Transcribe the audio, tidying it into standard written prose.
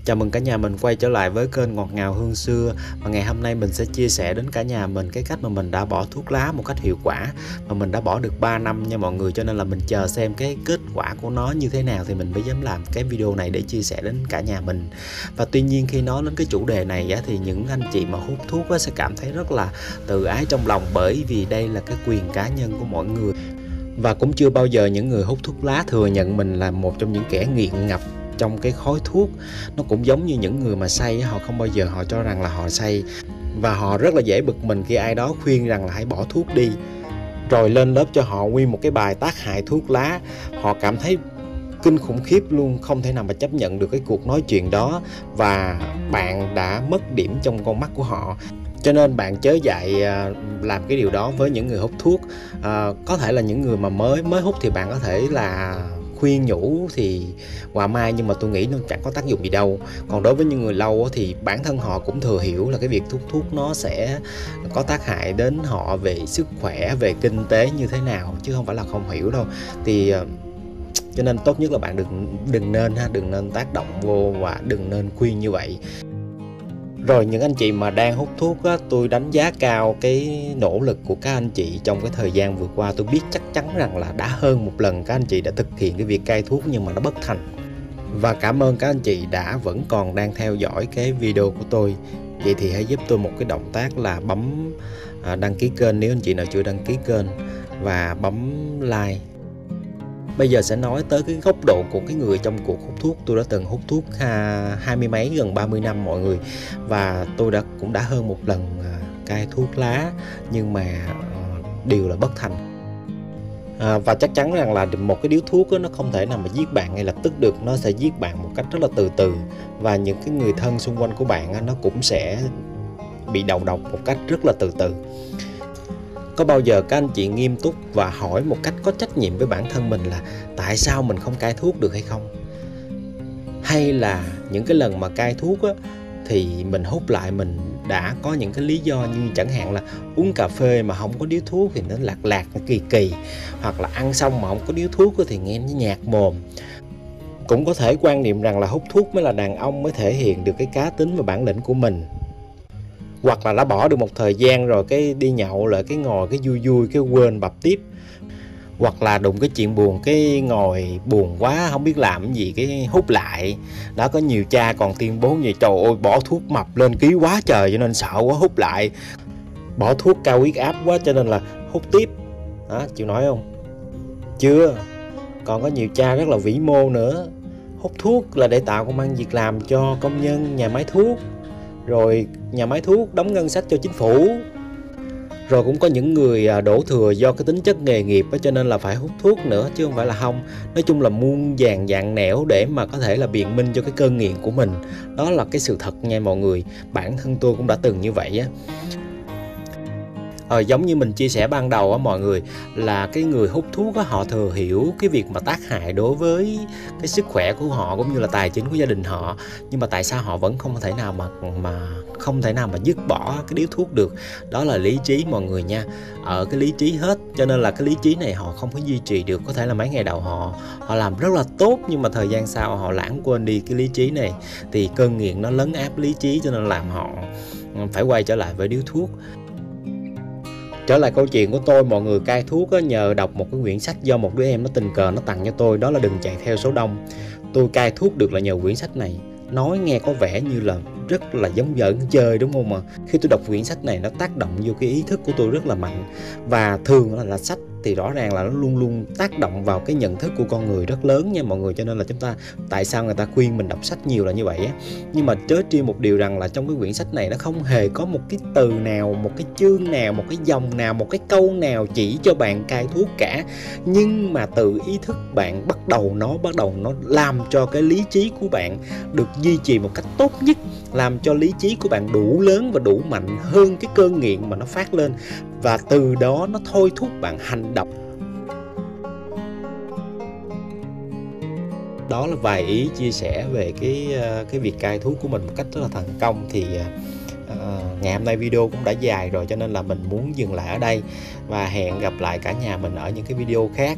Chào mừng cả nhà mình quay trở lại với kênh Ngọt Ngào Hương Xưa. Và ngày hôm nay mình sẽ chia sẻ đến cả nhà mình cái cách mà mình đã bỏ thuốc lá một cách hiệu quả. Và mình đã bỏ được 3 năm nha mọi người, cho nên là mình chờ xem cái kết quả của nó như thế nào thì mình mới dám làm cái video này để chia sẻ đến cả nhà mình. Và tuy nhiên khi nói đến cái chủ đề này thì những anh chị mà hút thuốc sẽ cảm thấy rất là tự ái trong lòng, bởi vì đây là cái quyền cá nhân của mọi người. Và cũng chưa bao giờ những người hút thuốc lá thừa nhận mình là một trong những kẻ nghiện ngập trong cái khói thuốc. Nó cũng giống như những người mà say, họ không bao giờ họ cho rằng là họ say. Và họ rất là dễ bực mình khi ai đó khuyên rằng là hãy bỏ thuốc đi, rồi lên lớp cho họ nguyên một cái bài tác hại thuốc lá. Họ cảm thấy kinh khủng khiếp luôn, không thể nào mà chấp nhận được cái cuộc nói chuyện đó. Và bạn đã mất điểm trong con mắt của họ. Cho nên bạn chớ dại làm cái điều đó với những người hút thuốc. Có thể là những người mà mới hút thì bạn có thể là khuyên nhủ thì hòa mai, nhưng mà tôi nghĩ nó chẳng có tác dụng gì đâu. Còn đối với những người lâu thì bản thân họ cũng thừa hiểu là cái việc hút thuốc nó sẽ có tác hại đến họ về sức khỏe, về kinh tế như thế nào, chứ không phải là không hiểu đâu. Thì cho nên tốt nhất là bạn đừng nên tác động vô và đừng nên khuyên như vậy. Rồi những anh chị mà đang hút thuốc tôi đánh giá cao cái nỗ lực của các anh chị trong cái thời gian vừa qua. Tôi biết chắc chắn rằng là đã hơn một lần các anh chị đã thực hiện cái việc cai thuốc nhưng mà nó bất thành. Và cảm ơn các anh chị đã vẫn còn đang theo dõi cái video của tôi. Vậy thì hãy giúp tôi một cái động tác là bấm đăng ký kênh nếu anh chị nào chưa đăng ký kênh, và bấm like. Bây giờ sẽ nói tới cái góc độ của cái người trong cuộc hút thuốc. Tôi đã từng hút thuốc 20 mấy, gần 30 năm mọi người. Và tôi cũng đã hơn một lần cai thuốc lá, nhưng mà đều là bất thành. Và chắc chắn rằng là một cái điếu thuốc nó không thể nào mà giết bạn ngay lập tức được. Nó sẽ giết bạn một cách rất là từ từ. Và những cái người thân xung quanh của bạn nó cũng sẽ bị đầu độc một cách rất là từ từ. Có bao giờ các anh chị nghiêm túc và hỏi một cách có trách nhiệm với bản thân mình là tại sao mình không cai thuốc được hay không? Hay là những cái lần mà cai thuốc thì mình hút lại mình đã có những cái lý do, như chẳng hạn là uống cà phê mà không có điếu thuốc thì nó lạc nó kỳ kỳ, hoặc là ăn xong mà không có điếu thuốc thì nghe nó nhạt mồm. Cũng có thể quan niệm rằng là hút thuốc mới là đàn ông, mới thể hiện được cái cá tính và bản lĩnh của mình. Hoặc là đã bỏ được một thời gian rồi cái đi nhậu lại cái ngồi cái vui cái quên bập tiếp. Hoặc là đụng cái chuyện buồn cái ngồi buồn quá không biết làm cái gì cái hút lại. Đã có nhiều cha còn tuyên bố vậy: trời ơi, bỏ thuốc mập lên ký quá trời cho nên sợ quá hút lại. Bỏ thuốc cao huyết áp quá cho nên là hút tiếp. Chịu nói không? Chưa. Còn có nhiều cha rất là vĩ mô nữa. Hút thuốc là để tạo công ăn việc làm cho công nhân nhà máy thuốc, rồi nhà máy thuốc đóng ngân sách cho chính phủ. Rồi cũng có những người đổ thừa do cái tính chất nghề nghiệp cho nên là phải hút thuốc nữa, chứ không phải là không. Nói chung là muôn vàn dạng nẻo để mà có thể là biện minh cho cái cơn nghiện của mình. Đó là cái sự thật nha mọi người. Bản thân tôi cũng đã từng như vậy giống như mình chia sẻ ban đầu mọi người, là cái người hút thuốc họ thừa hiểu cái việc mà tác hại đối với cái sức khỏe của họ cũng như là tài chính của gia đình họ. Nhưng mà tại sao họ vẫn không thể nào mà dứt bỏ cái điếu thuốc được? Đó là lý trí mọi người nha. Ở cái lý trí hết, cho nên là cái lý trí này họ không có duy trì được. Có thể là mấy ngày đầu họ làm rất là tốt, nhưng mà thời gian sau họ lãng quên đi cái lý trí này, thì cơn nghiện nó lấn áp lý trí, cho nên làm họ phải quay trở lại với điếu thuốc. Trở lại câu chuyện của tôi, mọi người cai thuốc nhờ đọc một cái quyển sách do một đứa em nó tình cờ nó tặng cho tôi, đó là Đừng Chạy Theo Số Đông. Tôi cai thuốc được là nhờ quyển sách này. Nói nghe có vẻ như là rất là giống giỡn chơi đúng không ạ? Khi tôi đọc quyển sách này nó tác động vô cái ý thức của tôi rất là mạnh. Và thường là sách thì rõ ràng là nó luôn luôn tác động vào cái nhận thức của con người rất lớn nha mọi người. Cho nên là tại sao người ta khuyên mình đọc sách nhiều là như vậy Nhưng mà chớ tri một điều rằng là trong cái quyển sách này nó không hề có một cái từ nào, một cái chương nào, một cái dòng nào, một cái câu nào chỉ cho bạn cai thuốc cả. Nhưng mà từ ý thức bạn bắt đầu nó làm cho cái lý trí của bạn được duy trì một cách tốt nhất, làm cho lý trí của bạn đủ lớn và đủ mạnh hơn cái cơn nghiện mà nó phát lên. Và từ đó nó thôi thúc bạn hành động. Đó là vài ý chia sẻ về cái việc cai thuốc của mình một cách rất là thành công. Thì ngày hôm nay video cũng đã dài rồi, cho nên là mình muốn dừng lại ở đây. Và hẹn gặp lại cả nhà mình ở những cái video khác.